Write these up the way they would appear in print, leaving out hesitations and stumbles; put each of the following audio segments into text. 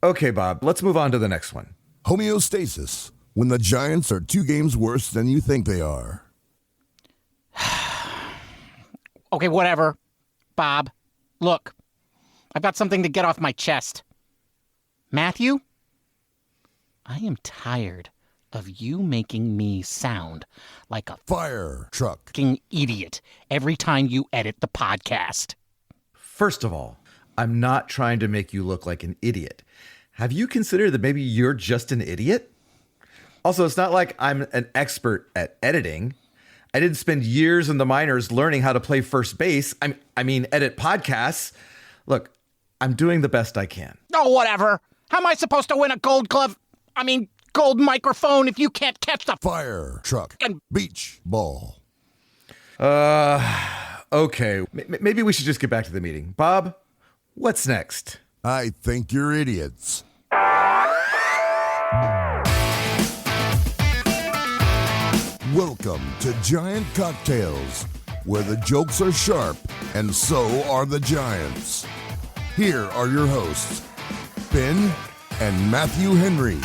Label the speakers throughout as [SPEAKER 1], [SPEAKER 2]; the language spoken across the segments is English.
[SPEAKER 1] Okay, Bob, let's move on to the next one.
[SPEAKER 2] Homeostasis, when the Giants are 2 games worse than you think they are.
[SPEAKER 3] Okay, whatever. Bob, look, I've got something to get off my chest. Matthew, I am tired of you making me sound like a
[SPEAKER 2] Fire truck.
[SPEAKER 3] fucking idiot every time you edit the podcast.
[SPEAKER 1] First of all, I'm not trying to make you look like an idiot. Have you considered that maybe you're just an idiot? Also, it's not like I'm an expert at editing. I didn't spend years in the minors learning how to play first base. I mean, edit podcasts. Look, I'm doing the best I can.
[SPEAKER 3] Oh, whatever. How am I supposed to win a gold microphone if you can't catch the
[SPEAKER 2] Fire truck.
[SPEAKER 3] And
[SPEAKER 2] Beach ball.
[SPEAKER 1] Okay, maybe we should just get back to the meeting. Bob, what's next?
[SPEAKER 2] I think you're idiots. Welcome to Giant Cocktails, where the jokes are sharp and so are the Giants. Here are your hosts, Ben and Matthew Henry.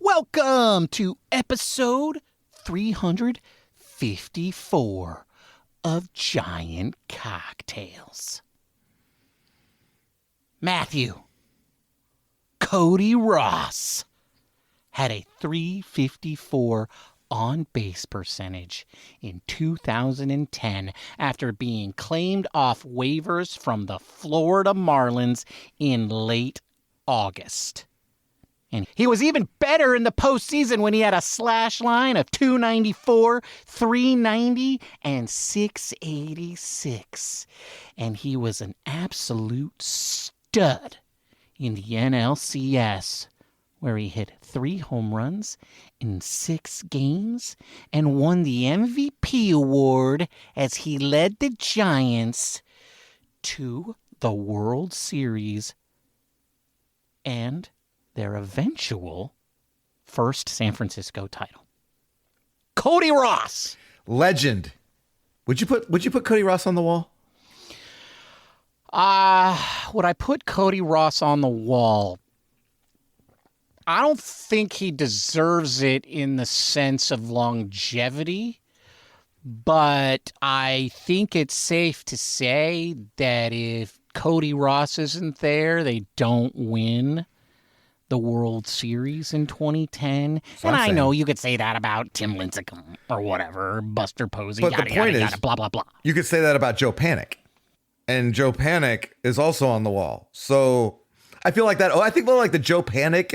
[SPEAKER 3] Welcome to episode 354 of Giant Cocktails. Matthew, Cody Ross had a 354 on-base percentage in 2010 after being claimed off waivers from the Florida Marlins in late August. And he was even better in the postseason when he had a slash line of 294, 390, and 686. And he was an absolute stud in the NLCS, where he hit 3 home runs in 6 games and won the MVP award as he led the Giants to the World Series and their eventual first San Francisco title. Cody Ross.
[SPEAKER 1] Legend. Would you put Cody Ross on the wall?
[SPEAKER 3] Would I put Cody Ross on the wall? I don't think he deserves it in the sense of longevity, but I think it's safe to say that if Cody Ross isn't there, they don't win the World Series in 2010. And I know you could say that about Tim Lincecum or whatever, Buster Posey,
[SPEAKER 1] but
[SPEAKER 3] yada,
[SPEAKER 1] the point
[SPEAKER 3] yada,
[SPEAKER 1] is,
[SPEAKER 3] yada, blah, blah, blah.
[SPEAKER 1] You could say that about Joe Panic. And Joe Panic is also on the wall. So I feel like that. I think like the Joe Panic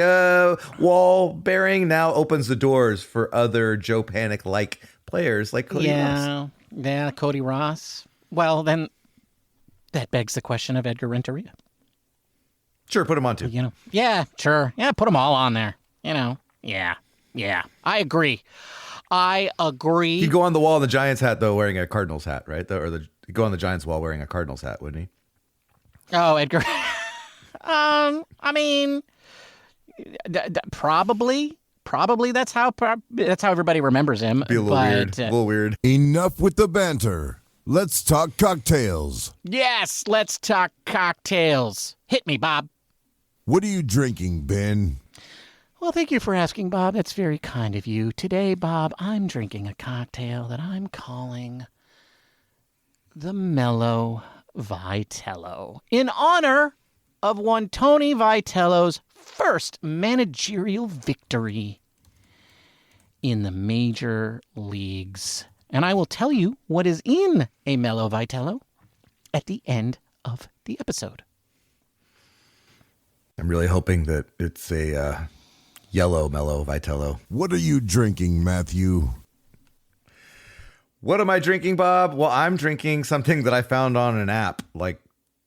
[SPEAKER 1] wall bearing now opens the doors for other Joe Panic-like players like Cody Ross.
[SPEAKER 3] Yeah, Cody Ross. Well, then that begs the question of Edgar Renteria.
[SPEAKER 1] Sure, put him on too.
[SPEAKER 3] Yeah, sure. Yeah, put them all on there. Yeah. I agree.
[SPEAKER 1] He'd go on the wall in the Giants hat, though, wearing a Cardinals hat, right? He'd go on the Giants wall wearing a Cardinals hat, wouldn't he?
[SPEAKER 3] Oh, Edgar. I mean, probably that's how everybody remembers him.
[SPEAKER 1] Be a little weird.
[SPEAKER 2] Enough with the banter. Let's talk cocktails.
[SPEAKER 3] Yes, let's talk cocktails. Hit me, Bob.
[SPEAKER 2] What are you drinking, Ben?
[SPEAKER 3] Well, thank you for asking, Bob. That's very kind of you. Today, Bob, I'm drinking a cocktail that I'm calling the Mellow Vitello, in honor of one Tony Vitello's first managerial victory in the major leagues. And I will tell you what is in a Mellow Vitello at the end of the episode.
[SPEAKER 1] I'm really hoping that it's a yellow Mellow Vitello.
[SPEAKER 2] What are you drinking, Matthew?
[SPEAKER 1] What am I drinking, Bob? Well, I'm drinking something that I found on an app like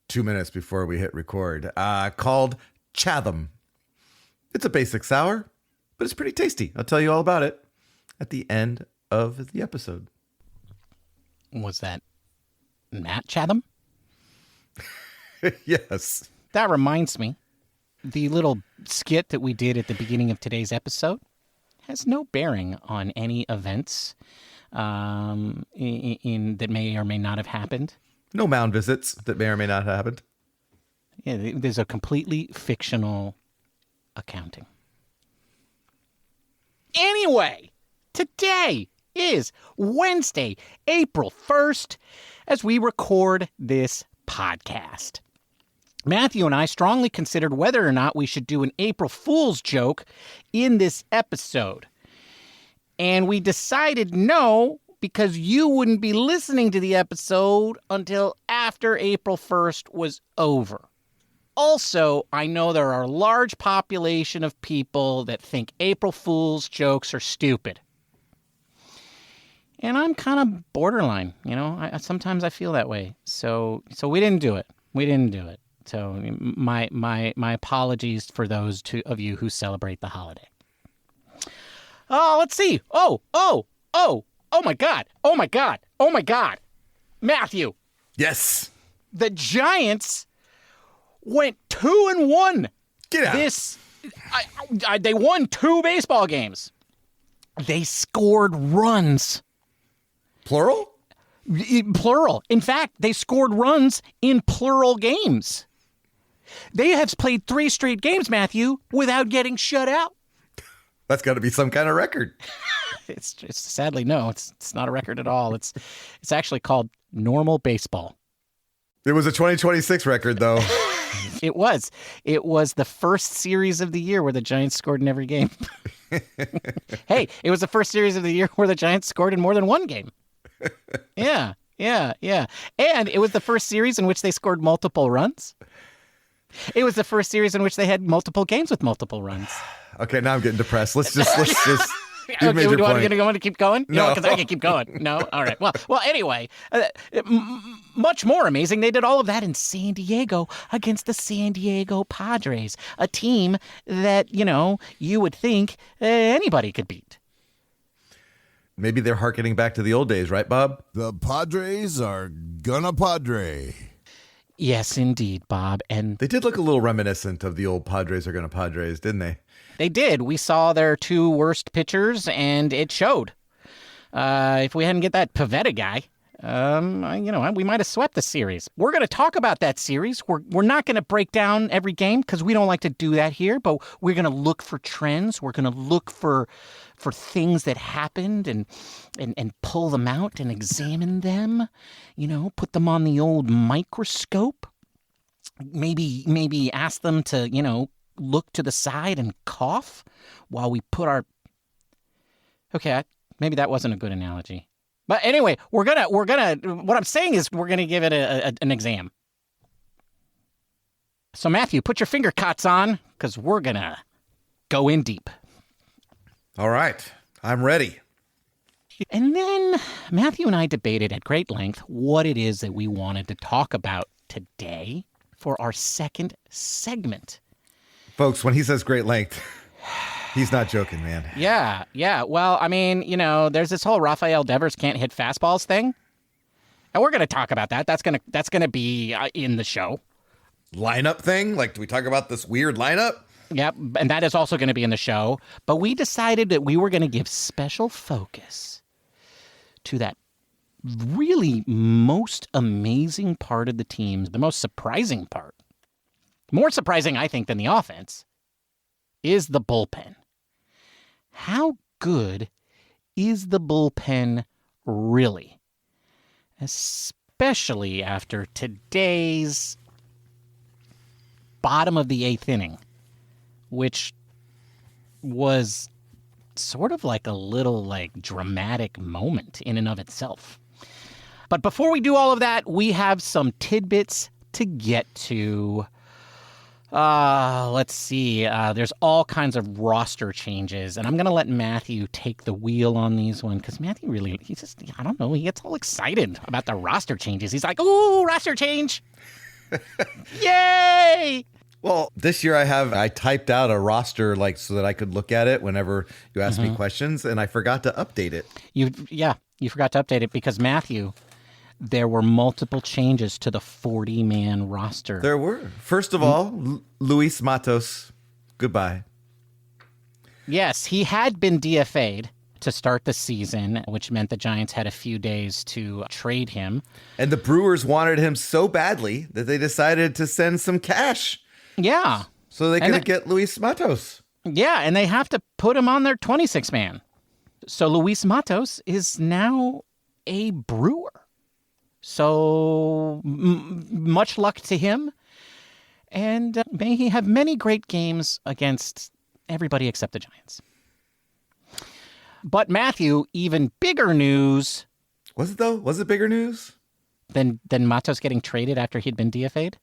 [SPEAKER 1] 2 minutes before we hit record, called Chatham. It's a basic sour, but it's pretty tasty. I'll tell you all about it at the end of the episode.
[SPEAKER 3] Was that Matt Chatham?
[SPEAKER 1] Yes.
[SPEAKER 3] That reminds me, the little skit that we did at the beginning of today's episode has no bearing on any events that may or may not have happened.
[SPEAKER 1] No mound visits that may or may not have happened.
[SPEAKER 3] Yeah, there's a completely fictional accounting. Anyway, today is Wednesday, April 1st, as we record this podcast. Matthew and I strongly considered whether or not we should do an April Fool's joke in this episode. And we decided no, because you wouldn't be listening to the episode until after April 1st was over. Also, I know there are a large population of people that think April Fool's jokes are stupid. And I'm kind of borderline, you know. Sometimes I feel that way. So we didn't do it. So my apologies for those of you who celebrate the holiday. Oh, let's see. Oh my God. Matthew.
[SPEAKER 1] Yes.
[SPEAKER 3] The Giants went 2-1.
[SPEAKER 1] Get out.
[SPEAKER 3] They won 2 baseball games. They scored runs.
[SPEAKER 1] Plural?
[SPEAKER 3] Plural. In fact, they scored runs in plural games. They have played 3 straight games, Matthew, without getting shut out.
[SPEAKER 1] That's got to be some kind of record.
[SPEAKER 3] It's sadly no. It's not a record at all. It's actually called normal baseball.
[SPEAKER 1] It was a 2026 record, though.
[SPEAKER 3] It was the first series of the year where the Giants scored in every game. Hey, it was the first series of the year where the Giants scored in more than one game. Yeah. And it was the first series in which they scored multiple runs. It was the first series in which they had multiple games with multiple runs.
[SPEAKER 1] Okay, now I'm getting depressed. Let's just.
[SPEAKER 3] Okay, do you want to keep going?
[SPEAKER 1] No,
[SPEAKER 3] because I can keep going. No, all right. Well. Anyway, much more amazing. They did all of that in San Diego against the San Diego Padres, a team that you would think anybody could beat.
[SPEAKER 1] Maybe they're hearkening back to the old days, right, Bob?
[SPEAKER 2] The Padres are gonna Padre.
[SPEAKER 3] Yes, indeed, Bob. And
[SPEAKER 1] they did look a little reminiscent of the old Padres are gonna Padres, didn't they?
[SPEAKER 3] They did. We saw their 2 worst pitchers, and it showed. If we hadn't get that Pavetta guy, we might have swept the series. We're going to talk about that series. We're not going to break down every game because we don't like to do that here, but we're going to look for trends. We're going to look for things that happened and pull them out and examine them, put them on the old microscope. Maybe ask them to, look to the side and cough while we put our... Okay, maybe that wasn't a good analogy. But anyway, we're gonna. What I'm saying is we're gonna give it an exam. So Matthew, put your finger cots on because we're gonna go in deep.
[SPEAKER 1] All right, I'm ready.
[SPEAKER 3] And then Matthew and I debated at great length what it is that we wanted to talk about today for our second segment.
[SPEAKER 1] Folks, when he says great length, he's not joking, man.
[SPEAKER 3] Yeah. Well, I mean, there's this whole Rafael Devers can't hit fastballs thing. And we're going to talk about that. That's going to be in the show.
[SPEAKER 1] Lineup thing? Like, do we talk about this weird lineup?
[SPEAKER 3] Yep, and that is also going to be in the show. But we decided that we were going to give special focus to that really most amazing part of the team, the most surprising part. More surprising, I think, than the offense is the bullpen. How good is the bullpen really? Especially after today's bottom of the 8th inning, which was sort of like a little dramatic moment in and of itself. But before we do all of that, we have some tidbits to get to. Let's see. There's all kinds of roster changes, and I'm going to let Matthew take the wheel on these one because Matthew really, he gets all excited about the roster changes. He's like, ooh, roster change. Yay!
[SPEAKER 1] Well, this year I typed out a roster so that I could look at it whenever you asked me questions, and I forgot to update it.
[SPEAKER 3] You forgot to update it because Matthew, there were multiple changes to the 40-man roster.
[SPEAKER 1] There were. First of all, Luis Matos, goodbye.
[SPEAKER 3] Yes, he had been DFA'd to start the season, which meant the Giants had a few days to trade him.
[SPEAKER 1] And the Brewers wanted him so badly that they decided to send some cash.
[SPEAKER 3] Yeah.
[SPEAKER 1] So they could get Luis Matos.
[SPEAKER 3] Yeah, and they have to put him on their 26-man. So Luis Matos is now a Brewer. So much luck to him. And may he have many great games against everybody except the Giants. But Matthew, even bigger news.
[SPEAKER 1] Was it though? Was it bigger news?
[SPEAKER 3] Than Matos getting traded after he'd been DFA'd?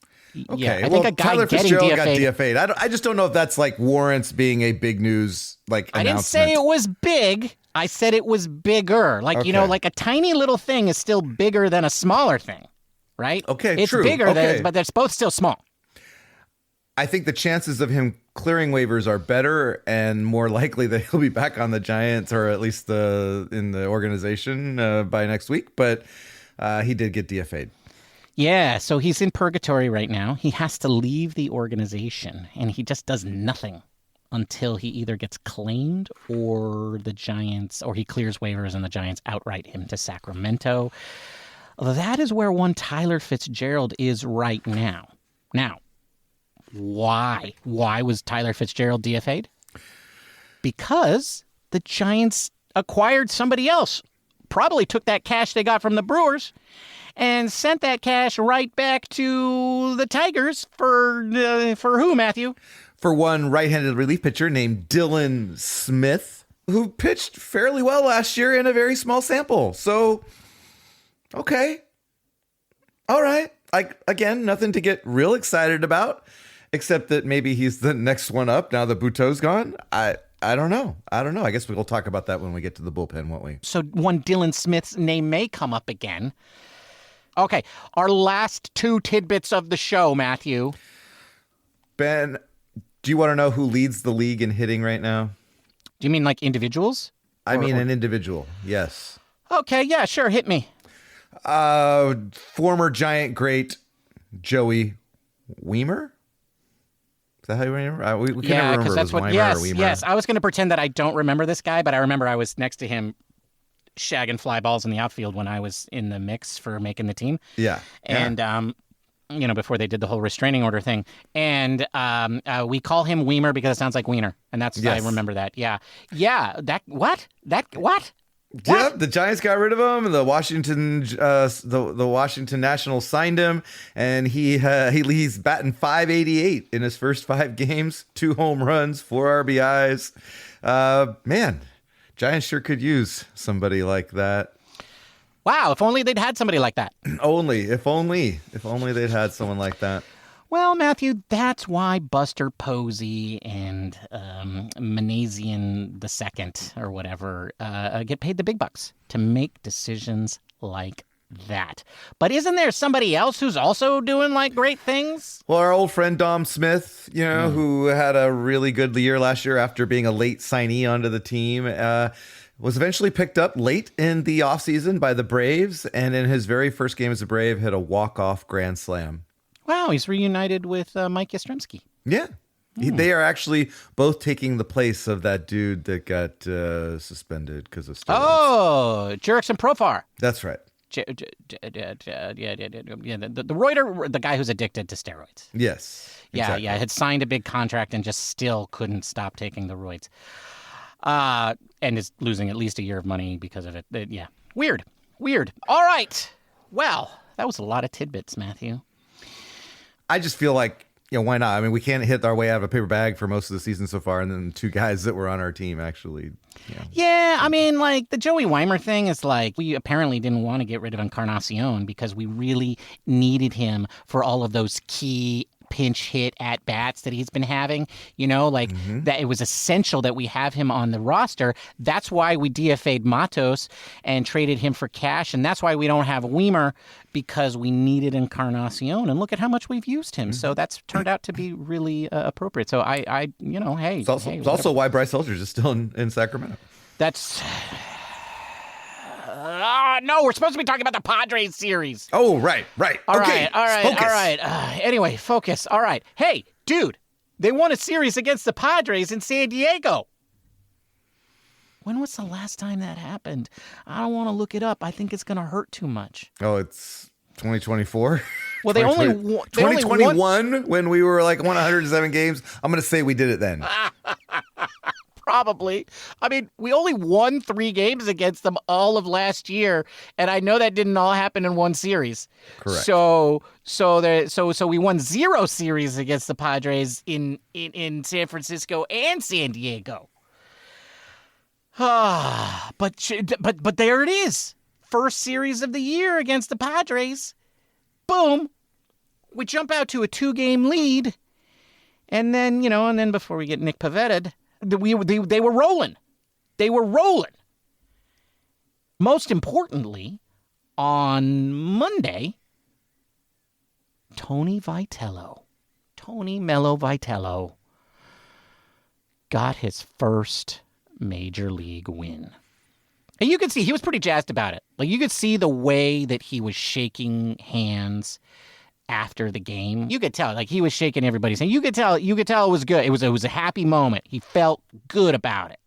[SPEAKER 1] Okay,
[SPEAKER 3] Yeah, I think a guy
[SPEAKER 1] Tyler
[SPEAKER 3] getting
[SPEAKER 1] Fitzgerald
[SPEAKER 3] DFA'd.
[SPEAKER 1] got DFA'd. I just don't know if that's like warrants being a big news announcement.
[SPEAKER 3] I didn't say it was big. I said it was bigger. Like,
[SPEAKER 1] Okay.
[SPEAKER 3] like a tiny little thing is still bigger than a smaller thing, right?
[SPEAKER 1] Okay,
[SPEAKER 3] it's
[SPEAKER 1] true.
[SPEAKER 3] bigger,
[SPEAKER 1] Okay.
[SPEAKER 3] but they're both still small.
[SPEAKER 1] I think the chances of him clearing waivers are better and more likely that he'll be back on the Giants or at least in the organization by next week. But he did get DFA'd.
[SPEAKER 3] Yeah, so he's in purgatory right now. He has to leave the organization, and he just does nothing until he either gets claimed or the Giants, or he clears waivers and the Giants outright him to Sacramento. That is where one Tyler Fitzgerald is right now. Now, why? Why was Tyler Fitzgerald DFA'd? Because the Giants acquired somebody else. Probably took that cash they got from the Brewers and sent that cash right back to the Tigers for who, Matthew?
[SPEAKER 1] For one right-handed relief pitcher named Dylan Smith, who pitched fairly well last year in a very small sample. So, okay. All right. Again, nothing to get real excited about, except that maybe he's the next one up now that Butto's gone. I don't know. I guess we'll talk about that when we get to the bullpen, won't we?
[SPEAKER 3] So one Dylan Smith's name may come up again. Okay, our last two tidbits of the show, Matthew.
[SPEAKER 1] Ben, do you want to know who leads the league in hitting right now?
[SPEAKER 3] Do you mean like individuals?
[SPEAKER 1] I mean an individual, yes.
[SPEAKER 3] Okay, yeah, sure, hit me.
[SPEAKER 1] Former Giant great Joey Weimer? Is that how you remember? We can never remember if it was Weimer or Weimer.
[SPEAKER 3] Yes. I was going to pretend that I don't remember this guy, but I remember I was next to him shagging fly balls in the outfield when I was in the mix for making the team.
[SPEAKER 1] Yeah.
[SPEAKER 3] And, before they did the whole restraining order thing. And we call him Weimer because it sounds like Wiener. And that's,
[SPEAKER 1] Yes.
[SPEAKER 3] I remember that. Yeah. Yeah. What?
[SPEAKER 1] Yeah, the Giants got rid of him. The Washington Nationals signed him, and he's batting .588 in his first 5 games, 2 home runs, 4 RBIs. Man, Giants sure could use somebody like that.
[SPEAKER 3] Wow, if only they'd had somebody like that.
[SPEAKER 1] If only they'd had someone like that.
[SPEAKER 3] Well, Matthew, that's why Buster Posey and Manazian II or whatever get paid the big bucks to make decisions like that. But isn't there somebody else who's also doing like great things?
[SPEAKER 1] Well, our old friend Dom Smith, who had a really good year last year after being a late signee onto the team, was eventually picked up late in the offseason by the Braves, and in his very first game as a Brave, hit a walk-off grand slam.
[SPEAKER 3] Wow, he's reunited with Mike Yastrzemski.
[SPEAKER 1] Yeah. They are actually both taking the place of that dude that got suspended because of steroids.
[SPEAKER 3] Oh, Jurickson Profar.
[SPEAKER 1] That's right.
[SPEAKER 3] The Reuter, the guy who's addicted to steroids.
[SPEAKER 1] Yes. Exactly.
[SPEAKER 3] Yeah, had signed a big contract and just still couldn't stop taking the roids. And is losing at least a year of money because of it. Yeah. Weird. All right. Well, that was a lot of tidbits, Matthew.
[SPEAKER 1] I just feel like, why not? I mean, we can't hit our way out of a paper bag for most of the season so far, and then 2 guys that were on our team actually.
[SPEAKER 3] Yeah, I mean, like, the Joey Weimer thing is like, we apparently didn't want to get rid of Encarnacion because we really needed him for all of those key pinch hit at bats that he's been having, that it was essential that we have him on the roster. That's why we DFA'd Matos and traded him for cash. And that's why we don't have Weimer, because we needed Encarnacion. And look at how much we've used him. So that's turned out to be really appropriate. So hey.
[SPEAKER 1] It's also why Bryce Elder is still in Sacramento.
[SPEAKER 3] That's... no, we're supposed to be talking about the Padres series.
[SPEAKER 1] Oh, right.
[SPEAKER 3] All
[SPEAKER 1] Okay,
[SPEAKER 3] right.
[SPEAKER 1] focus.
[SPEAKER 3] All right. Anyway, focus. All right. Hey, dude, they won a series against the Padres in San Diego. When was the last time that happened? I don't want to look it up. I think it's going to hurt too much.
[SPEAKER 1] Oh, it's 2024?
[SPEAKER 3] Well, they only won.
[SPEAKER 1] 2021 when we were like 107 games. I'm going to say we did it then.
[SPEAKER 3] Probably. I mean, we only won 3 games against them all of last year, and I know that didn't all happen in one series.
[SPEAKER 1] Correct.
[SPEAKER 3] So we won 0 series against the Padres in San Francisco and San Diego. But there it is. First series of the year against the Padres. Boom. We jump out to a 2-game lead. And then, before we get Nick Pavetted, they were rolling. They were rolling. Most importantly, on Monday, Tony Mellow Vitello, got his first major league win. And you could see he was pretty jazzed about it. Like, you could see the way that he was shaking hands after the game. You could tell, like, he was shaking everybody's hand. You could tell it was good. It was a happy moment. He felt good about it.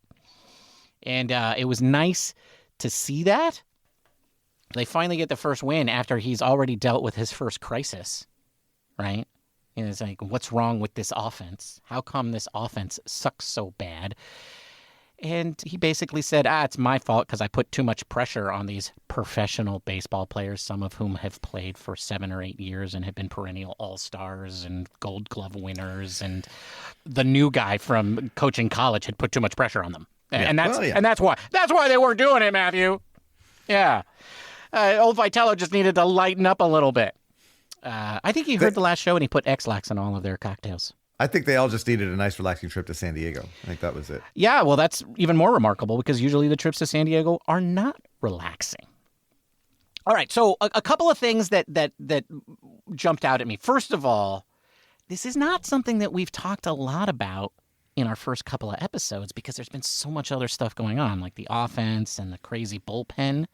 [SPEAKER 3] And it was nice to see that. They finally get the first win after he's already dealt with his first crisis, right? And it's like, what's wrong with this offense? How come this offense sucks so bad? And he basically said, it's my fault because I put too much pressure on these professional baseball players, some of whom have played for 7 or 8 years and have been perennial all-stars and Gold Glove winners. And the new guy from coaching college had put too much pressure on them.
[SPEAKER 1] Yeah.
[SPEAKER 3] And that's why they weren't doing it, Matthew. Yeah. Old Vitello just needed to lighten up a little bit. I think he heard the last show and he put X-Lax in all of their cocktails.
[SPEAKER 1] I think they all just needed a nice relaxing trip to San Diego. I think that was it.
[SPEAKER 3] Yeah, well, that's even more remarkable because usually the trips to San Diego are not relaxing. All right, so a couple of things that jumped out at me. First of all, this is not something that we've talked a lot about in our first couple of episodes because there's been so much other stuff going on, like the offense and the crazy bullpen.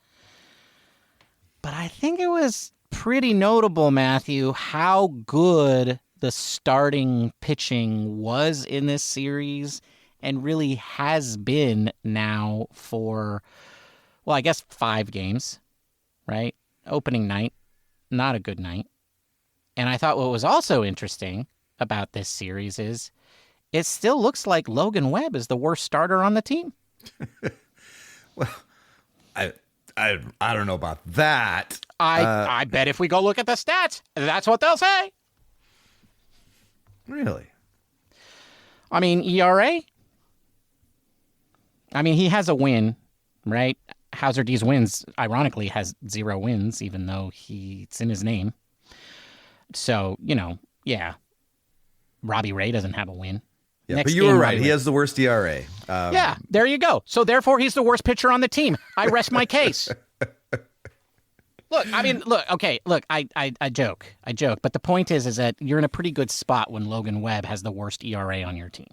[SPEAKER 3] But I think it was pretty notable, Matthew, how good the starting pitching was in this series and really has been now for, well, I guess 5 games, right? Opening night, not a good night. And I thought what was also interesting about this series is it still looks like Logan Webb is the worst starter on the team.
[SPEAKER 1] Well, I don't know about that.
[SPEAKER 3] I bet if we go look at the stats, that's what they'll say.
[SPEAKER 1] Really?
[SPEAKER 3] I mean, ERA? I mean, he has a win, right? Hauser D's wins, ironically, has 0 wins, even though it's in his name. So, yeah. Robbie Ray doesn't have a win.
[SPEAKER 1] Yeah,
[SPEAKER 3] Next
[SPEAKER 1] but you were right.
[SPEAKER 3] Robbie
[SPEAKER 1] He
[SPEAKER 3] Ray.
[SPEAKER 1] has the worst ERA.
[SPEAKER 3] Yeah, there you go. So, therefore, he's the worst pitcher on the team. I rest my case. I joke. But the point is that you're in a pretty good spot when Logan Webb has the worst ERA on your team.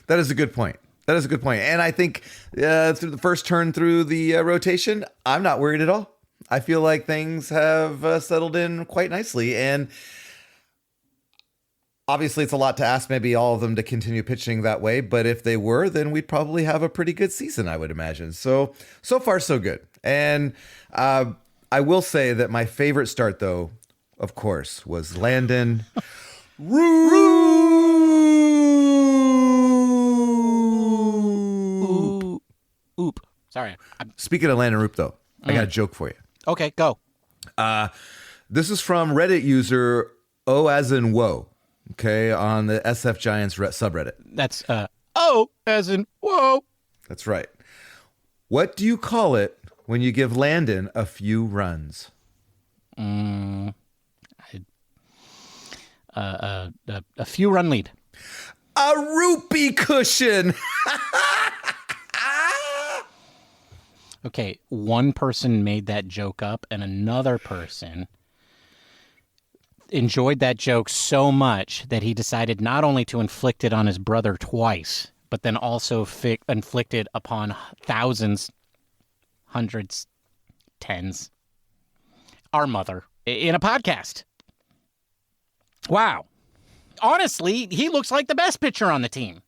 [SPEAKER 1] That is a good point. And I think through the first turn through the rotation, I'm not worried at all. I feel like things have settled in quite nicely. And obviously, it's a lot to ask maybe all of them to continue pitching that way. But if they were, then we'd probably have a pretty good season, I would imagine. So far, so good. And I will say that my favorite start, though, of course, was Landon
[SPEAKER 3] Oop. Sorry.
[SPEAKER 1] Speaking of Landon Roop, though, I got a joke for you.
[SPEAKER 3] Okay, go.
[SPEAKER 1] This is from Reddit user O as in Whoa, okay, on the SF Giants subreddit.
[SPEAKER 3] That's O as in whoa.
[SPEAKER 1] That's right. What do you call it when you give Landon a few runs?
[SPEAKER 3] A few run lead.
[SPEAKER 1] A rupee cushion.
[SPEAKER 3] Okay, one person made that joke up and another person enjoyed that joke so much that he decided not only to inflict it on his brother twice, but then also inflict it upon thousands, hundreds, tens, our mother, in a podcast. Wow. Honestly, he looks like the best pitcher on the team.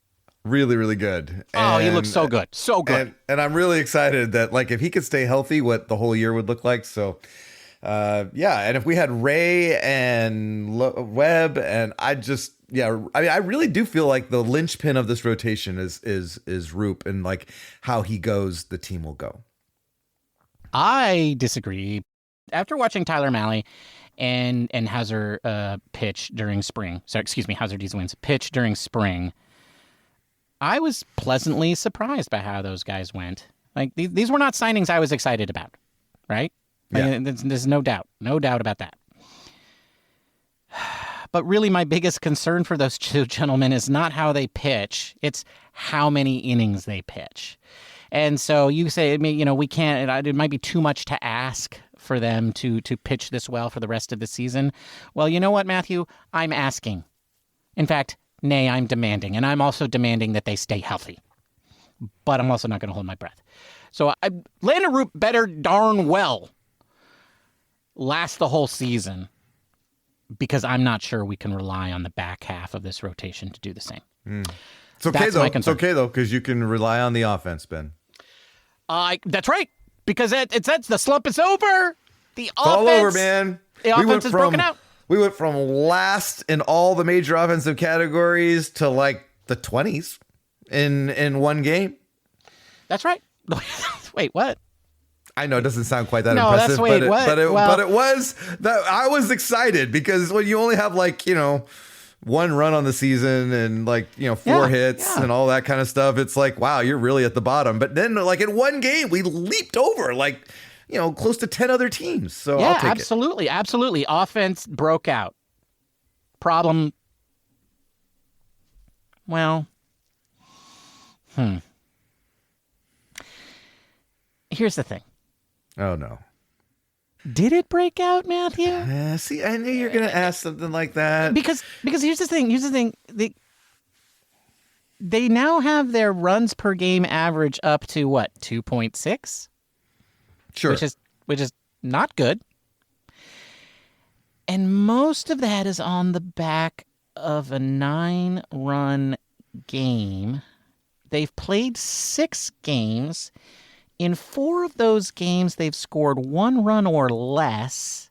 [SPEAKER 1] Really, really good.
[SPEAKER 3] Oh, he looks so good. So good.
[SPEAKER 1] And I'm really excited that, like, if he could stay healthy, what the whole year would look like. So, yeah. And if we had Ray and Webb, and I mean, I really do feel like the linchpin of this rotation is Roop, and like how he goes, the team will go.
[SPEAKER 3] I disagree. After watching Tyler Mahle and Hauser pitch during spring, Hauser D's wins pitch during spring, I was pleasantly surprised by how those guys went. Like, these were not signings I was excited about, right?
[SPEAKER 1] Yeah.
[SPEAKER 3] There's no doubt about that. But really, my biggest concern for those two gentlemen is not how they pitch; it's how many innings they pitch. And so you say, we can't. It might be too much to ask for them to pitch this well for the rest of the season. Well, you know what, Matthew? I'm asking. In fact, nay, I'm demanding. And I'm also demanding that they stay healthy. But I'm also not going to hold my breath. So Landon Roop better darn well last the whole season, because I'm not sure we can rely on the back half of this rotation to do the same.
[SPEAKER 1] It's okay, though. It's okay, though, because you can rely on the offense, Ben.
[SPEAKER 3] That's right. Because it's the slump is over. The offense,
[SPEAKER 1] all over, man.
[SPEAKER 3] The offense is broken out.
[SPEAKER 1] We went from last in all the major offensive categories to like the 20s in one game.
[SPEAKER 3] That's right. Wait, what?
[SPEAKER 1] I know it doesn't sound quite that impressive, but it was that I was excited, because when you only have like, one run on the season and like, 4 hits and all that kind of stuff, it's like, wow, you're really at the bottom. But then like in one game, we leaped over like, close to 10 other teams. So I'll take
[SPEAKER 3] absolutely. Absolutely. Offense broke out. Problem. Well, here's the thing.
[SPEAKER 1] Oh, no.
[SPEAKER 3] Did it break out, Matthew?
[SPEAKER 1] See, I knew you were going to ask something like that.
[SPEAKER 3] Because here's the thing. They now have their runs per game average up to what, 2.6?
[SPEAKER 1] Sure.
[SPEAKER 3] Which is not good. And most of that is on the back of a 9-run game. They've played 6 games. In 4 of those games, they've scored 1 run or less,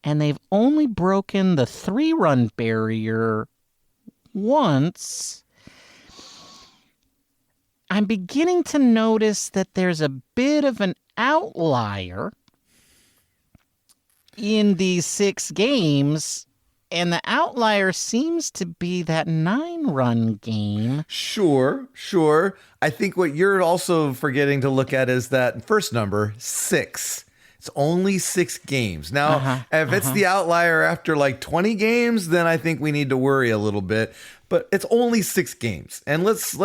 [SPEAKER 3] and they've only broken the 3-run barrier once. I'm beginning to notice that there's a bit of an outlier in these 6 games, and the outlier seems to be that 9-run game.
[SPEAKER 1] Sure. I think what you're also forgetting to look at is that first number, 6. It's only 6 games. Now, if it's the outlier after like 20 games, then I think we need to worry a little bit. But it's only 6 games, and let's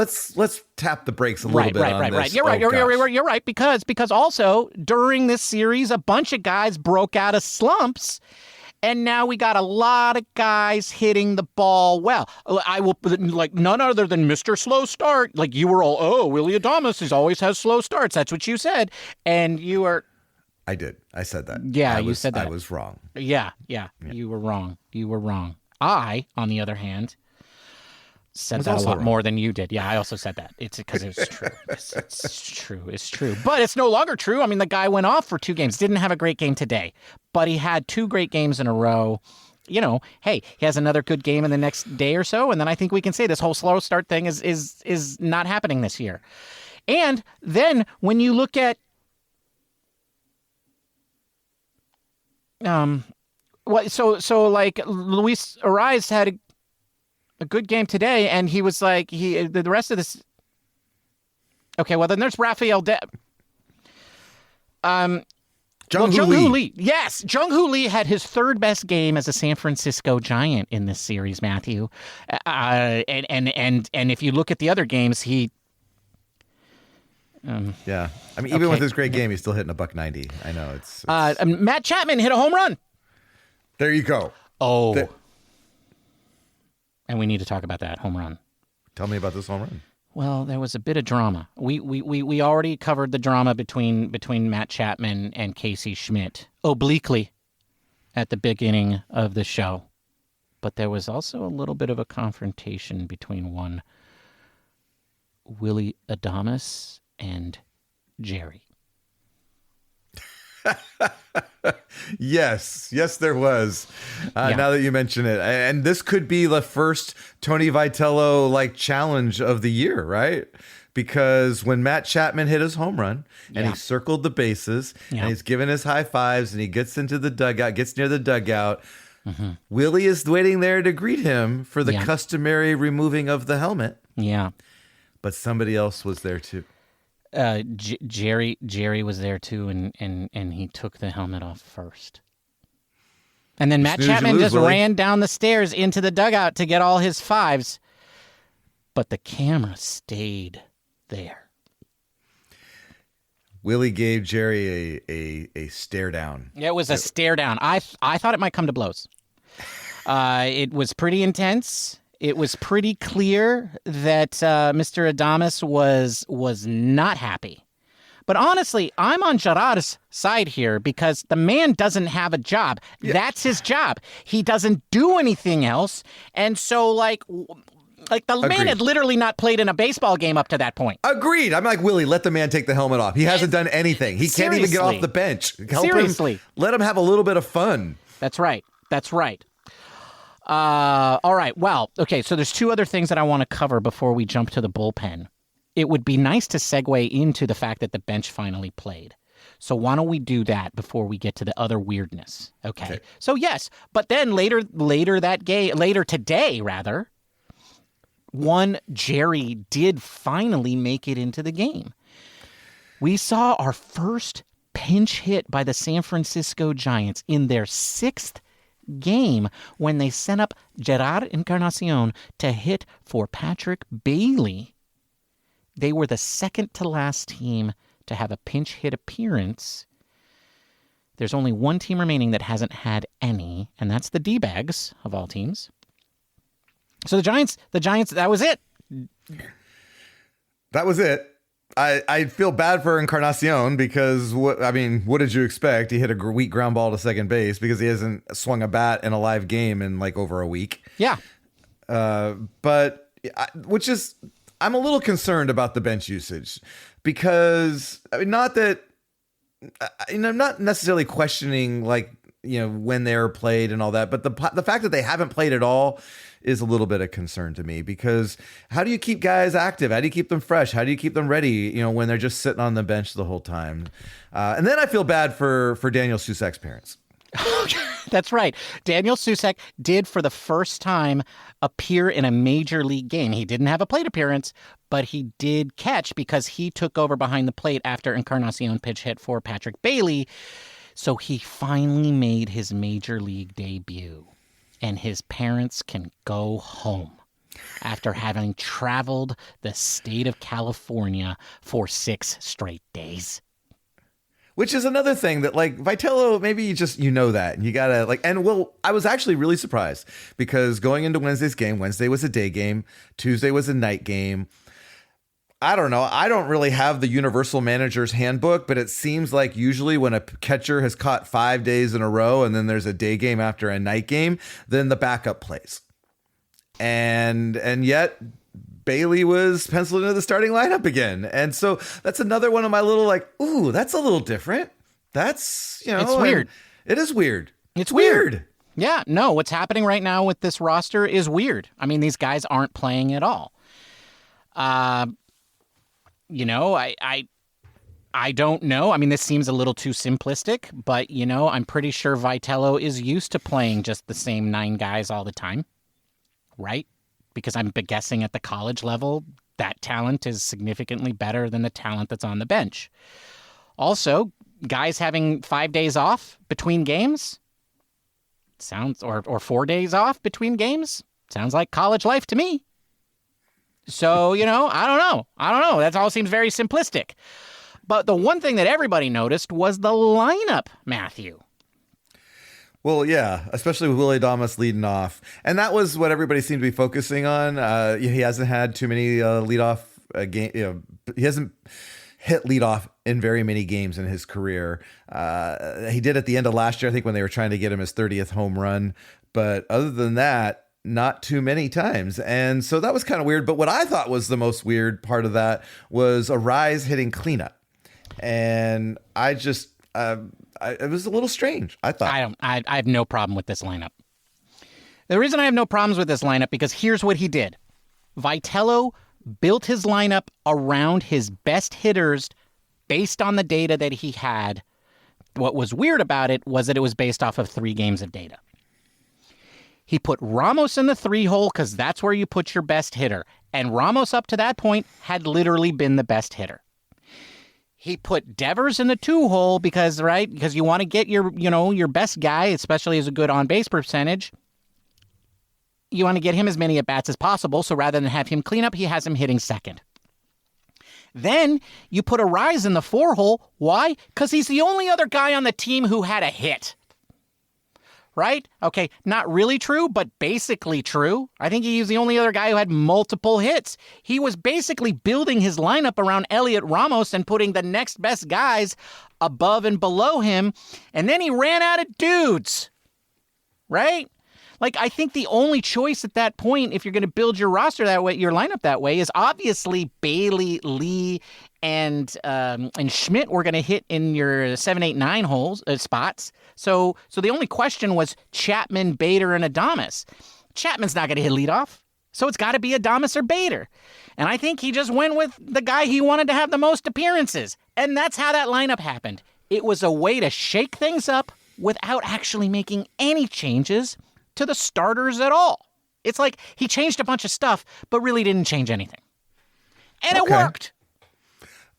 [SPEAKER 1] tap the brakes a little bit on this.
[SPEAKER 3] You're right. You're right. Because also during this series, a bunch of guys broke out of slumps. And now we got a lot of guys hitting the ball well. I will, like, none other than Mr. Slow Start. Like, you were all, Willie Adames, he always has slow starts. That's what you said. And you were...
[SPEAKER 1] I did. I said that.
[SPEAKER 3] Yeah, you said that.
[SPEAKER 1] I was wrong.
[SPEAKER 3] Yeah. You were wrong. I, on the other hand, said that a lot more than you did. Yeah, I also said that. It's because it's true. It's true. But it's no longer true. I mean, the guy went off for 2 games. Didn't have a great game today, but he had 2 great games in a row. Hey, he has another good game in the next day or so, and then I think we can say this whole slow start thing is not happening this year. And then when you look at like Luis Ariz had a good game today, and he was like the rest of this. Okay, well then there's Rafael Jung-Hoo Lee. Yes, Jung-Hoo Lee had his 3rd best game as a San Francisco Giant in this series, Matthew. And if you look at the other games, he.
[SPEAKER 1] Yeah, I mean, even with his great game, he's still hitting $190. I know it's...
[SPEAKER 3] Matt Chapman hit a home run.
[SPEAKER 1] There you go.
[SPEAKER 3] Oh. And we need to talk about that home run.
[SPEAKER 1] Tell me about this home run.
[SPEAKER 3] Well, there was a bit of drama. We already covered the drama between Matt Chapman and Casey Schmidt obliquely at the beginning of the show. But there was also a little bit of a confrontation between one Willie Adames and Jerry.
[SPEAKER 1] Yes, there was. Now that you mention it, and this could be the first Tony Vitello like challenge of the year, right? Because when Matt Chapman hit his home run and he circled the bases and he's giving his high fives and he gets into the dugout, gets near the dugout, Willie is waiting there to greet him for the customary removing of the helmet.
[SPEAKER 3] Yeah,
[SPEAKER 1] but somebody else was there too.
[SPEAKER 3] Jerry was there too, and he took the helmet off first. And then Matt Chapman just ran down the stairs into the dugout to get all his fives. But the camera stayed there.
[SPEAKER 1] Willie gave Jerry a stare down.
[SPEAKER 3] It was a stare down. I thought it might come to blows. It was pretty intense. It was pretty clear that Mr. Adames was not happy. But honestly, I'm on Gerard's side here because the man doesn't have a job. Yeah. That's his job. He doesn't do anything else. And so, like the man had literally not played in a baseball game up to that point.
[SPEAKER 1] Agreed. I'm like, Willie, let the man take the helmet off. He hasn't done anything. He can't even get off the bench. Help him, let him have a little bit of fun.
[SPEAKER 3] That's right. All right. Well, okay. So there's two other things that I want to cover before we jump to the bullpen. It would be nice to segue into the fact that the bench finally played. So why don't we do that before we get to the other weirdness? Okay. So yes, but then later today, one Jerry did finally make it into the game. We saw our first pinch hit by the San Francisco Giants in their sixth game when they sent up Gerard Encarnacion to hit for Patrick Bailey. They were the second to last team to have a pinch hit appearance. There's only one team remaining that hasn't had any, and that's the D-bags of all teams. So the Giants, that was it.
[SPEAKER 1] That was it. I feel bad for Encarnacion because what did you expect? He hit a weak ground ball to second base because he hasn't swung a bat in a live game in like over a week.
[SPEAKER 3] Yeah.
[SPEAKER 1] I'm a little concerned about the bench usage because not that I'm not necessarily questioning when they're played and all that, but the fact that they haven't played at all is a little bit of concern to me because how do you keep guys active? How do you keep them fresh? How do you keep them ready, when they're just sitting on the bench the whole time? And then I feel bad for Daniel Susak's parents.
[SPEAKER 3] That's right. Daniel Susak did for the first time appear in a major league game. He didn't have a plate appearance, but he did catch because he took over behind the plate after Encarnacion pitch hit for Patrick Bailey. So he finally made his major league debut. And his parents can go home after having traveled the state of California for 6 straight days.
[SPEAKER 1] Which is another thing that Vitello, maybe you just, that and you gotta I was actually really surprised because going into Wednesday's game, Wednesday was a day game, Tuesday was a night game. I don't know. I don't really have the universal manager's handbook, but it seems like usually when a catcher has caught 5 days in a row and then there's a day game after a night game, then the backup plays. And yet Bailey was penciled into the starting lineup again. And so that's another one of my little ooh, that's a little different. That's,
[SPEAKER 3] it's weird.
[SPEAKER 1] It is weird.
[SPEAKER 3] It's weird. Yeah, no, what's happening right now with this roster is weird. I mean, these guys aren't playing at all. I don't know. I mean, this seems a little too simplistic, but, I'm pretty sure Vitello is used to playing just the same 9 guys all the time, right? Because I'm guessing at the college level, that talent is significantly better than the talent that's on the bench. Also, guys having 5 days off between games sounds, or 4 days off between games, sounds like college life to me. So, I don't know. That all seems very simplistic. But the one thing that everybody noticed was the lineup, Matthew.
[SPEAKER 1] Well, yeah, especially with Willie Adames leading off. And that was what everybody seemed to be focusing on. He hasn't had too many leadoff game. He hasn't hit leadoff in very many games in his career. He did at the end of last year, I think, when they were trying to get him his 30th home run. But other than that, not too many times. And so that was kind of weird. But what I thought was the most weird part of that was Arise hitting cleanup. And I just, it was a little strange, I thought.
[SPEAKER 3] I have no problem with this lineup. The reason I have no problems with this lineup, because here's what he did. Vitello built his lineup around his best hitters based on the data that he had. What was weird about it was that it was based off of 3 games of data. He put Ramos in the 3 hole because that's where you put your best hitter. And Ramos up to that point had literally been the best hitter. He put Devers in the 2 hole because you want to get your best guy, especially as a good on-base percentage. You want to get him as many at-bats as possible, so rather than have him clean up, he has him hitting second. Then you put Arise in the 4 hole. Why? Because he's the only other guy on the team who had a hit. Right? Okay, not really true, but basically true. I think he was the only other guy who had multiple hits. He was basically building his lineup around Elliot Ramos and putting the next best guys above and below him, and then he ran out of dudes. Right? Like, I think the only choice at that point, if you're going to build your roster that way, your lineup that way, is obviously Bailey, Lee, and Schmidt were going to hit in your 7, 8, 9 holes spots. So the only question was Chapman, Bader, and Adames. Chapman's not going to hit leadoff, so it's got to be Adames or Bader. And I think he just went with the guy he wanted to have the most appearances. And that's how that lineup happened. It was a way to shake things up without actually making any changes to the starters at all. It's like he changed a bunch of stuff, but really didn't change anything. And it worked.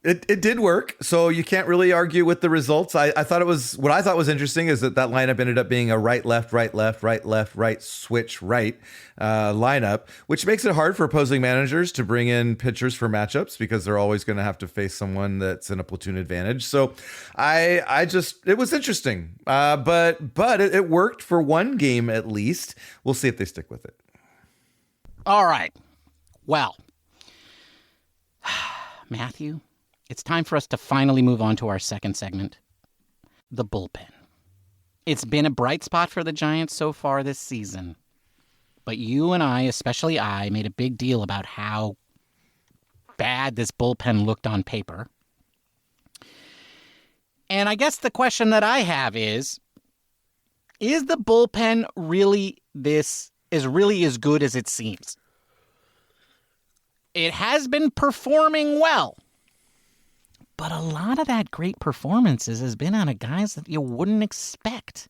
[SPEAKER 1] It did work, so you can't really argue with the results. I thought what I thought was interesting is that lineup ended up being a right, left, right, left, right, left, right, switch, right lineup, which makes it hard for opposing managers to bring in pitchers for matchups because they're always going to have to face someone that's in a platoon advantage. So it was interesting, but it worked for one game at least. We'll see if they stick with it.
[SPEAKER 3] All right. Well, Matthew, it's time for us to finally move on to our second segment, the bullpen. It's been a bright spot for the Giants so far this season, but you and I, especially I, made a big deal about how bad this bullpen looked on paper. And I guess the question that I have is the bullpen really as good as it seems? It has been performing well. But a lot of that great performances has been out of guys that you wouldn't expect.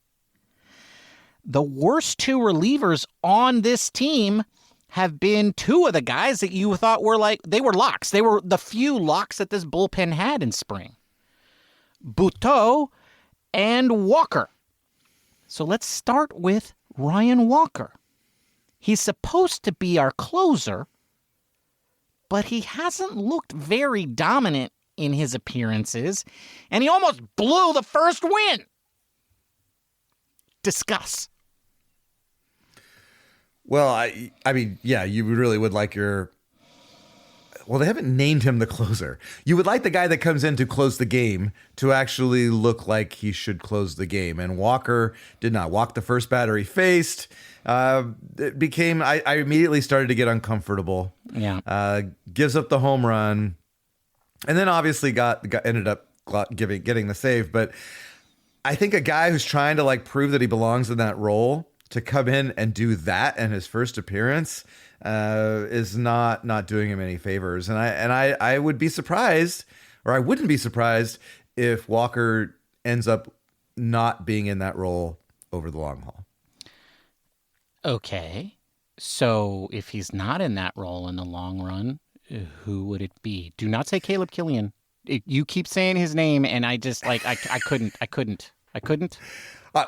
[SPEAKER 3] The worst 2 relievers on this team have been 2 of the guys that you thought were they were locks. They were the few locks that this bullpen had in spring. Butto and Walker. So let's start with Ryan Walker. He's supposed to be our closer, but he hasn't looked very dominant in his appearances, and he almost blew the first win. Discuss.
[SPEAKER 1] Well, I mean, yeah, you really would like they haven't named him the closer. You would like the guy that comes in to close the game to actually look like he should close the game. And Walker did not walk the first batter he faced. It became, I immediately started to get uncomfortable.
[SPEAKER 3] Yeah.
[SPEAKER 1] Gives up the home run. And then obviously ended up getting the save. But I think a guy who's trying to prove that he belongs in that role to come in and do that in his first appearance is not doing him any favors. And I would be surprised, or I wouldn't be surprised if Walker ends up not being in that role over the long haul.
[SPEAKER 3] Okay. So if he's not in that role in the long run, who would it be? Do not say Caleb Killian. You keep saying his name, and I just I couldn't.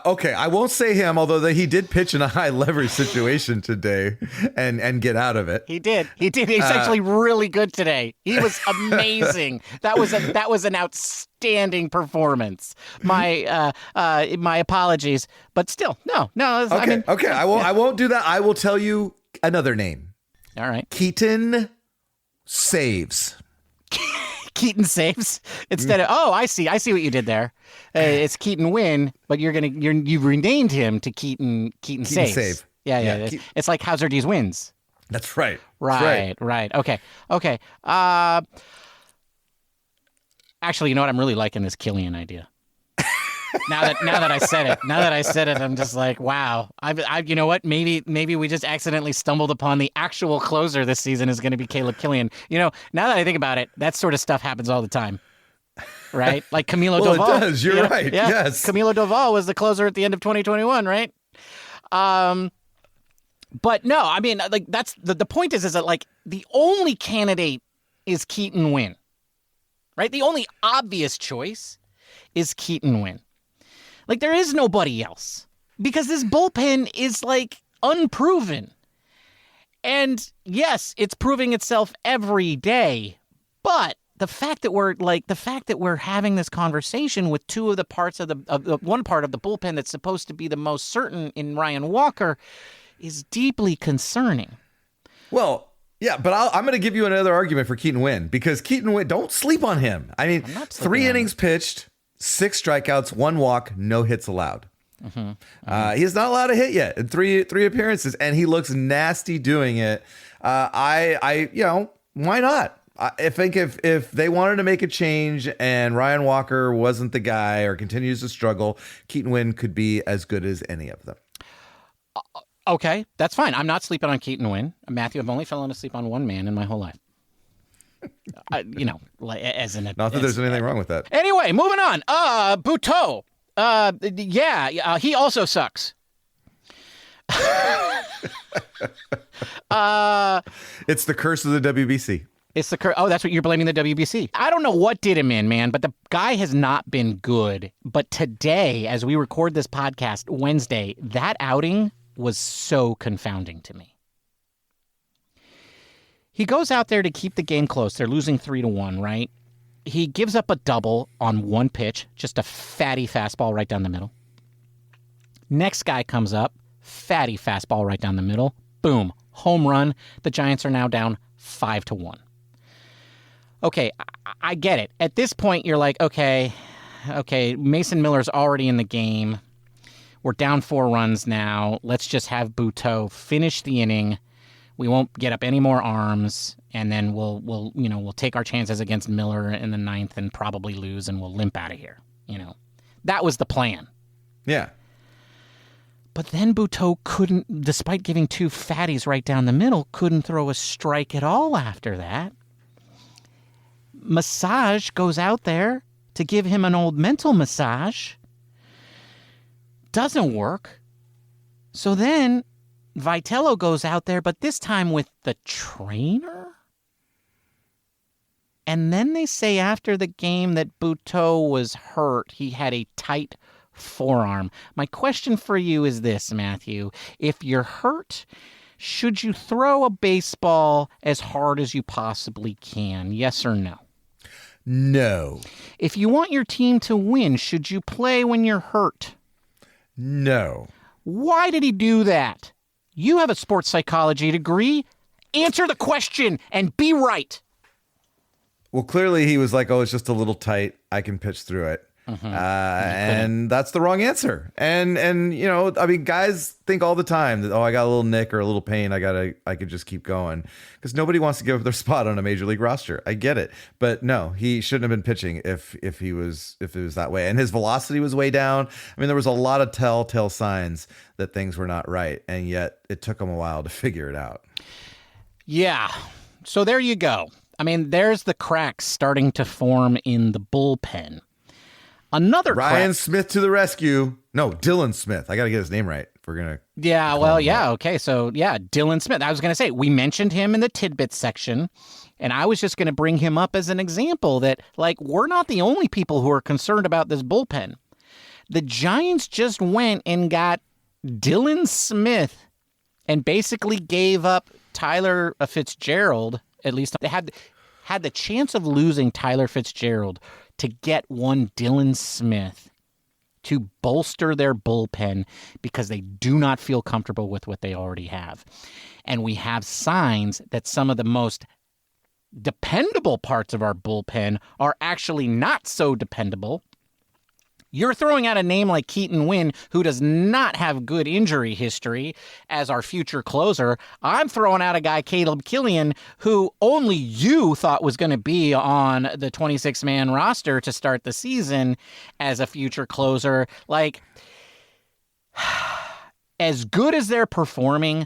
[SPEAKER 1] Okay, I won't say him, although he did pitch in a high leverage situation today and get out of it.
[SPEAKER 3] He did. He's actually really good today. He was amazing. That was an outstanding performance. My apologies, but still, no.
[SPEAKER 1] Okay. I won't do that. I will tell you another name.
[SPEAKER 3] All right.
[SPEAKER 1] Keaton Saves.
[SPEAKER 3] Keaton Saves instead of I see what you did there. It's Keaton Win, but you've renamed him to Keaton Saves.
[SPEAKER 1] Save.
[SPEAKER 3] Yeah. It's like Hauser D's wins.
[SPEAKER 1] That's right.
[SPEAKER 3] Right. Okay. Actually, you know what? I'm really liking this Killian idea. Now that I said it, I'm just like, wow. You know what? Maybe we just accidentally stumbled upon the actual closer this season is going to be Caleb Killian. You know, now that I think about it, that sort of stuff happens all the time, right? Like Camilo Doval.
[SPEAKER 1] Well, it does. You're right.
[SPEAKER 3] Yeah.
[SPEAKER 1] Yes.
[SPEAKER 3] Camilo Doval was the closer at the end of 2021, right? But no, I mean, like that's the point is that like the only candidate is Keaton Winn, right? The only obvious choice is Keaton Winn. Like there is nobody else because this bullpen is like unproven. And yes, it's proving itself every day. But the fact that we're having this conversation with two of the parts of the one part of the bullpen that's supposed to be the most certain in Ryan Walker is deeply concerning.
[SPEAKER 1] Well, yeah, but I'm going to give you another argument for Keaton Winn because Keaton Winn, don't sleep on him. I mean, 3 innings pitched, 6 strikeouts, 1 walk, no hits allowed. He's not allowed to hit yet in three appearances, and he looks nasty doing it. Why not? I think if they wanted to make a change and Ryan Walker wasn't the guy or continues to struggle, Keaton Winn could be as good as any of them.
[SPEAKER 3] Okay, that's fine. I'm not sleeping on Keaton Winn. Matthew, I've only fallen asleep on one man in my whole life. As an
[SPEAKER 1] Not that there's anything wrong with that.
[SPEAKER 3] Anyway, moving on. Butto. He also sucks.
[SPEAKER 1] It's the curse of the WBC.
[SPEAKER 3] It's the curse. Oh, that's what you're blaming the WBC. I don't know what did him in, man, but the guy has not been good. But today, as we record this podcast Wednesday, that outing was so confounding to me. He goes out there to keep the game close. They're losing 3-1, right? He gives up a double on one pitch, just a fatty fastball right down the middle. Next guy comes up, fatty fastball right down the middle. Boom, home run. The Giants are now down 5-1. Okay, I get it. At this point, you're like, okay, Mason Miller's already in the game. We're down 4 runs now. Let's just have Butto finish the inning. We won't get up any more arms, and then we'll take our chances against Miller in the 9th and probably lose, and we'll limp out of here. That was the plan.
[SPEAKER 1] Yeah.
[SPEAKER 3] But then Butto couldn't, despite giving 2 fatties right down the middle, couldn't throw a strike at all after that. Massage goes out there to give him an old mental massage. Doesn't work. So then Vitello goes out there, but this time with the trainer? And then they say after the game that Butto was hurt. He had a tight forearm. My question for you is this, Matthew. If you're hurt, should you throw a baseball as hard as you possibly can? Yes or no?
[SPEAKER 1] No.
[SPEAKER 3] If you want your team to win, should you play when you're hurt?
[SPEAKER 1] No.
[SPEAKER 3] Why did he do that? You have a sports psychology degree. Answer the question and be right.
[SPEAKER 1] Well, clearly he was like, oh, it's just a little tight. I can pitch through it. And that's the wrong answer. And I mean, guys think all the time that, oh, I got a little nick or a little pain. I could just keep going because nobody wants to give up their spot on a major league roster. I get it. But no, he shouldn't have been pitching if it was that way. And his velocity was way down. I mean, there was a lot of telltale signs that things were not right. And yet it took him a while to figure it out. Yeah.
[SPEAKER 3] So there you go. I mean, there's the cracks starting to form in the bullpen. Another
[SPEAKER 1] Ryan Smith to the rescue. No, Dylan Smith. I got to get his name right if we're going to.
[SPEAKER 3] Yeah, well, yeah. Okay. So, yeah, Dylan Smith. I was going to say, we mentioned him in the tidbits section, and I was just going to bring him up as an example that, like, we're not the only people who are concerned about this bullpen. The Giants just went and got Dylan Smith and basically gave up Tyler Fitzgerald. At least they had the chance of losing Tyler Fitzgerald to get one Dylan Smith to bolster their bullpen because they do not feel comfortable with what they already have. And we have signs that some of the most dependable parts of our bullpen are actually not so dependable. You're throwing out a name like Keaton Winn, who does not have good injury history, as our future closer. I'm throwing out a guy, Caleb Killian, who only you thought was going to be on the 26-man roster to start the season as a future closer. Like, as good as they're performing,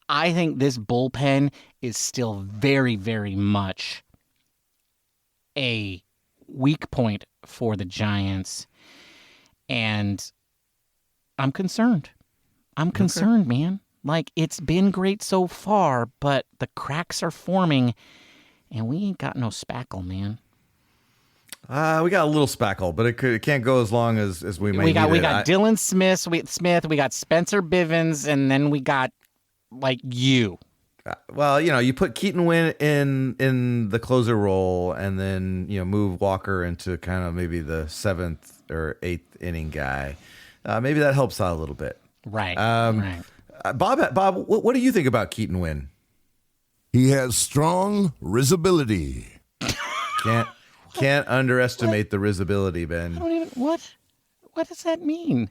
[SPEAKER 3] I think this bullpen is still very, very much a weak point for the Giants. And I'm concerned. Man. Like, it's been great so far, but the cracks are forming, and we ain't got no spackle, man.
[SPEAKER 1] We got a little spackle, but it can't go as long as we may.
[SPEAKER 3] We got Dylan Smith. We got Spencer Bivens, and then we got like you.
[SPEAKER 1] Well, you put Keaton Winn in the closer role, and then move Walker into kind of maybe the 7th or 8th inning guy. Maybe that helps out a little bit.
[SPEAKER 3] Right.
[SPEAKER 1] Right. Bob, what do you think about Keaton Winn?
[SPEAKER 2] He has strong risibility.
[SPEAKER 1] Can't underestimate the risibility, Ben.
[SPEAKER 3] I don't even what does that mean?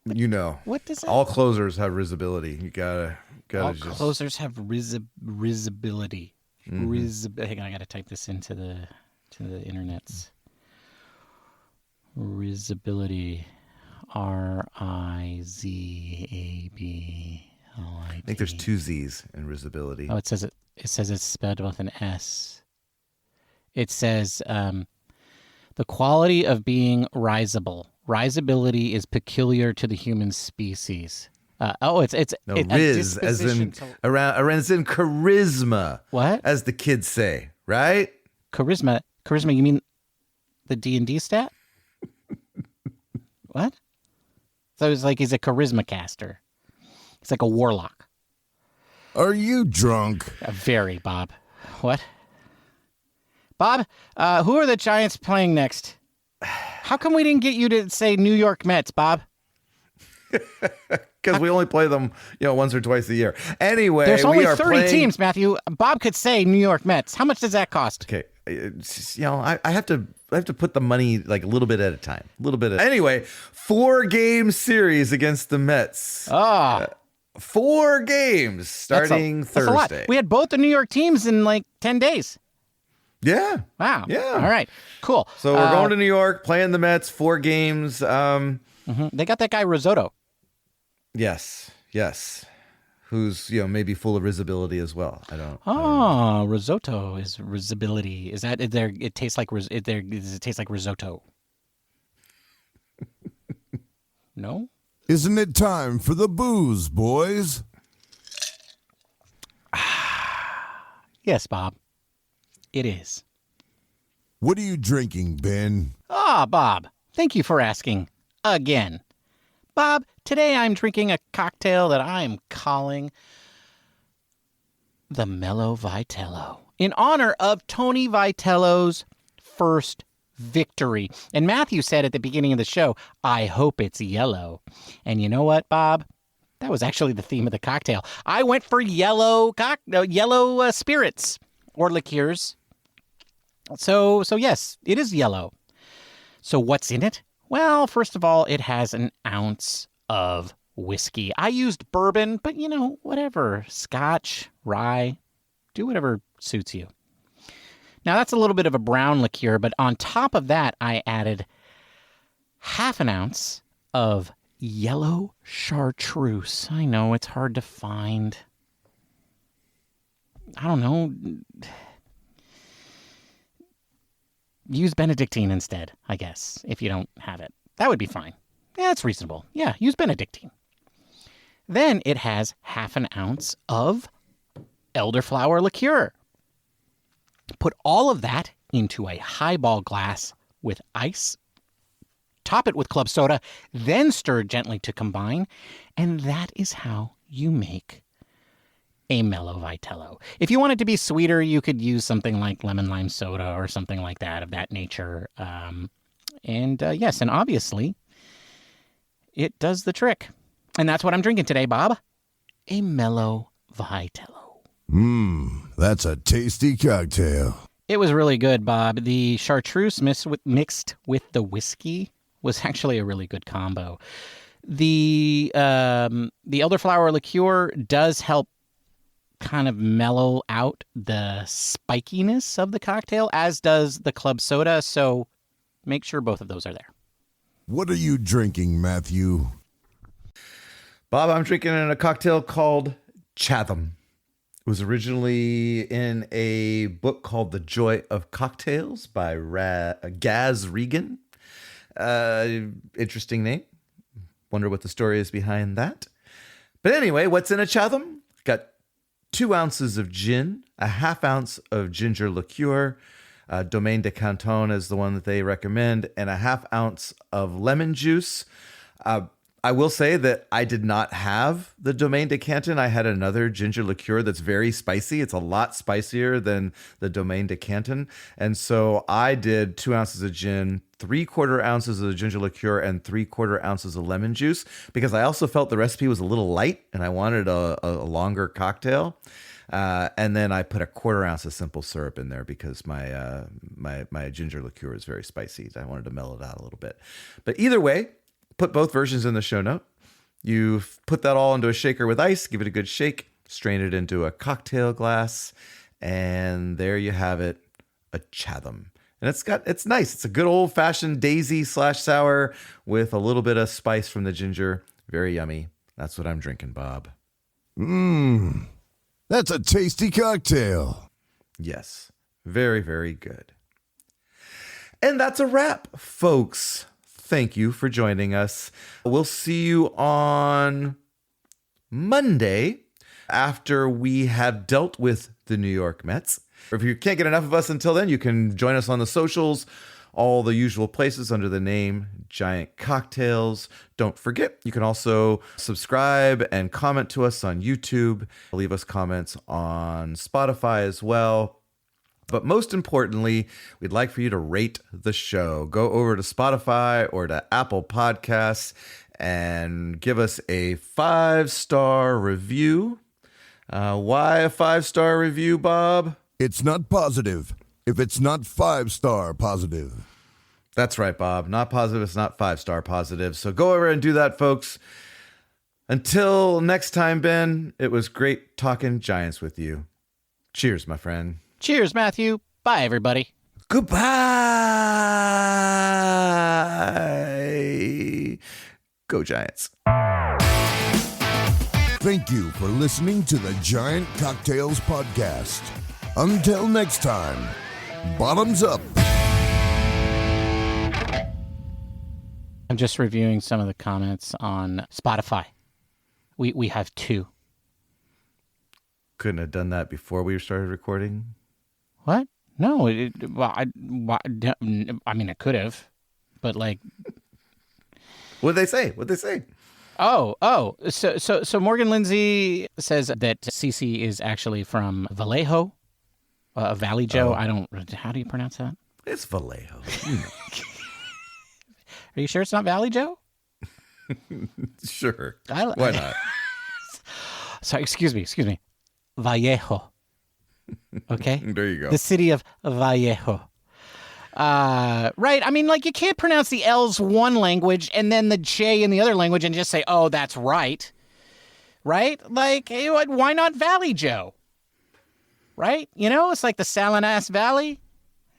[SPEAKER 1] What does that all closers have risibility. You gotta
[SPEAKER 3] all
[SPEAKER 1] just
[SPEAKER 3] closers have risibility.
[SPEAKER 1] Mm-hmm.
[SPEAKER 3] Hang on, I gotta type this into the internets. Risibility. RIZABLIT.
[SPEAKER 1] I think there's 2 Z's in risibility.
[SPEAKER 3] Oh, it says it's spelled with an S. It says the quality of being risible. Risibility is peculiar to the human species. It's
[SPEAKER 1] riz as in charisma.
[SPEAKER 3] What?
[SPEAKER 1] As the kids say, right?
[SPEAKER 3] Charisma. You mean the D&D stat? What? So it's like he's a charisma caster. He's like a warlock.
[SPEAKER 2] Are you drunk?
[SPEAKER 3] Very, Bob. What? Bob, who are the Giants playing next? How come we didn't get you to say New York Mets, Bob?
[SPEAKER 1] Because we only play them, once or twice a year. Anyway,
[SPEAKER 3] there's only
[SPEAKER 1] we are
[SPEAKER 3] 30 teams, Matthew. Bob could say New York Mets. How much does that cost?
[SPEAKER 1] Okay, I have to put the money like a little bit at a time. Anyway, 4-game series against the Mets. 4 games starting Thursday. That's a lot.
[SPEAKER 3] We had both the New York teams in like 10 days.
[SPEAKER 1] Yeah.
[SPEAKER 3] Wow.
[SPEAKER 1] Yeah.
[SPEAKER 3] All right. Cool.
[SPEAKER 1] So we're going to New York, playing the Mets, 4 games.
[SPEAKER 3] They got that guy Risotto.
[SPEAKER 1] Yes. Who's maybe full of risibility as well. I don't.
[SPEAKER 3] Risotto is risibility. Is that there? It tastes like does it taste like risotto? No.
[SPEAKER 2] Isn't it time for the booze, boys?
[SPEAKER 3] Yes, Bob. It is.
[SPEAKER 2] What are you drinking, Ben?
[SPEAKER 3] Bob. Thank you for asking again. Bob, today I'm drinking a cocktail that I am calling the Mellow Vitello in honor of Tony Vitello's first victory. And Matthew said at the beginning of the show, I hope it's yellow. And you know what, Bob? That was actually the theme of the cocktail. I went for yellow spirits or liqueurs. So yes, it is yellow. So what's in it? Well, first of all, it has an ounce of whiskey. I used bourbon, but whatever. Scotch, rye, do whatever suits you. Now, that's a little bit of a brown liqueur, but on top of that, I added half an ounce of Yellow Chartreuse. I know, it's hard to find. I don't know. Use Benedictine instead, I guess, if you don't have it. That would be fine. Yeah, that's reasonable. Yeah, use Benedictine. Then it has half an ounce of Elderflower liqueur. Put all of that into a highball glass with ice. Top it with club soda, then stir gently to combine. And that is how you make a Mellow Vitello. If you want it to be sweeter, you could use something like lemon lime soda or something like that of that nature. Yes, and obviously, it does the trick. And that's what I'm drinking today, Bob. A Mellow Vitello.
[SPEAKER 2] That's a tasty cocktail.
[SPEAKER 3] It was really good, Bob. The chartreuse mixed with the whiskey was actually a really good combo. The elderflower liqueur does help kind of mellow out the spikiness of the cocktail, as does the club soda. So make sure both of those are there.
[SPEAKER 2] What are you drinking, Matthew?
[SPEAKER 1] Bob, I'm drinking a cocktail called Chatham. It was originally in a book called The Joy of Cocktails by Gaz Regan. Interesting name. Wonder what the story is behind that. But anyway, what's in a Chatham? Got 2 ounces of gin, a half ounce of ginger liqueur. Domaine de Canton is the one that they recommend, and a half ounce of lemon juice. I will say that I did not have the Domaine de Canton. I had another ginger liqueur that's very spicy. It's a lot spicier than the Domaine de Canton. And so I did 2 ounces of gin, 3/4 ounces of the ginger liqueur, and 3/4 ounces of lemon juice, because I also felt the recipe was a little light and I wanted a longer cocktail. And then I put 1/4 ounce of simple syrup in there because my ginger liqueur is very spicy. I wanted to mellow it out a little bit. But either way, put both versions in the show note. You put that all into a shaker with ice, give it a good shake, strain it into a cocktail glass, and there you have it, a Chatham. And it's nice. It's a good old fashioned daisy / sour with a little bit of spice from the ginger. Very yummy. That's what I'm drinking, Bob.
[SPEAKER 2] That's a tasty cocktail.
[SPEAKER 1] Yes. Very, very good. And that's a wrap, folks. Thank you for joining us. We'll see you on Monday after we have dealt with the New York Mets. If you can't get enough of us until then, you can join us on the socials, all the usual places under the name Giant Cocktails. Don't forget, you can also subscribe and comment to us on YouTube. Leave us comments on Spotify as well. But most importantly, we'd like for you to rate the show. Go over to Spotify or to Apple Podcasts and give us a 5-star review. Why a 5-star review, Bob?
[SPEAKER 2] It's not positive if it's not 5-star positive.
[SPEAKER 1] That's right, Bob. Not positive, it's not 5-star positive. So go over and do that, folks. Until next time, Ben, it was great talking Giants with you. Cheers, my friend.
[SPEAKER 3] Cheers, Matthew. Bye, everybody.
[SPEAKER 1] Goodbye. Go Giants.
[SPEAKER 2] Thank you for listening to the Giant Cocktails Podcast. Until next time, bottoms up.
[SPEAKER 3] I'm just reviewing some of the comments on Spotify. We have 2.
[SPEAKER 1] Couldn't have done that before we started recording.
[SPEAKER 3] What? No, I mean, it could have, but like.
[SPEAKER 1] What'd they say?
[SPEAKER 3] So Morgan Lindsay says that Cece is actually from Vallejo, Valley Joe. How do you pronounce that?
[SPEAKER 1] It's Vallejo.
[SPEAKER 3] Are you sure it's not Valley Joe?
[SPEAKER 1] Sure. Why not?
[SPEAKER 3] Sorry, excuse me. Vallejo. Okay?
[SPEAKER 1] There you go.
[SPEAKER 3] The city of Vallejo. Right? I mean, like, you can't pronounce the L's one language and then the J in the other language and just say, oh, that's right. Right? Like, hey, why not Valley Joe? Right? You know, it's like the Salinas Valley.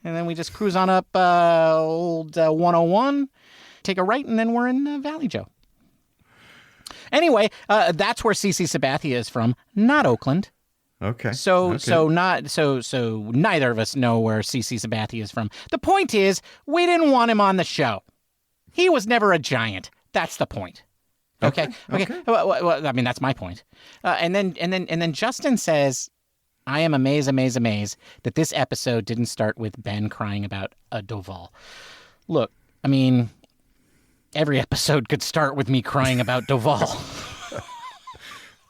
[SPEAKER 3] And then we just cruise on up old 101, take a right, and then we're in Valley Joe. Anyway, that's where CC Sabathia is from, not Oakland.
[SPEAKER 1] Okay.
[SPEAKER 3] So neither of us know where CC Sabathia is from. The point is, we didn't want him on the show. He was never a Giant. That's the point. Okay. Well, I mean, that's my point. And then Justin says, I am amazed that this episode didn't start with Ben crying about a Doval. Look, I mean, every episode could start with me crying about Doval.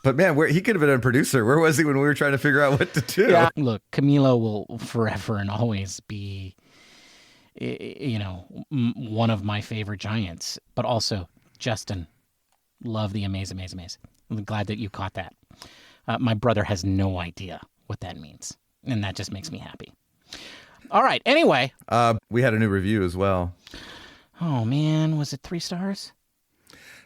[SPEAKER 1] But man, he could have been a producer. Where was he when we were trying to figure out what to do?
[SPEAKER 3] Yeah. Look, Camilo will forever and always be, one of my favorite Giants. But also, Justin, love the amaze. I'm glad that you caught that. My brother has no idea what that means, and that just makes me happy. All right. Anyway,
[SPEAKER 1] we had a new review as well.
[SPEAKER 3] Oh, man. Was it 3 stars?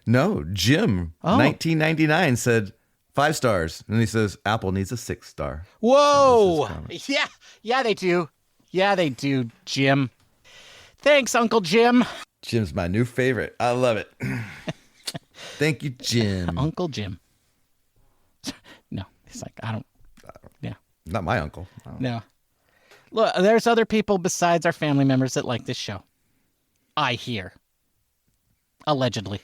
[SPEAKER 1] No, Jim,
[SPEAKER 3] Oh.
[SPEAKER 1] 1999 said 5 stars. And he says, Apple needs a 6 star.
[SPEAKER 3] Whoa. Yeah. Yeah, they do. Yeah, they do, Jim. Thanks, Uncle Jim.
[SPEAKER 1] Jim's my new favorite. I love it. Thank you, Jim.
[SPEAKER 3] Uncle Jim. No, it's like, I don't. Yeah.
[SPEAKER 1] Not my uncle. Oh.
[SPEAKER 3] No. Look, there's other people besides our family members that like this show. I hear. Allegedly.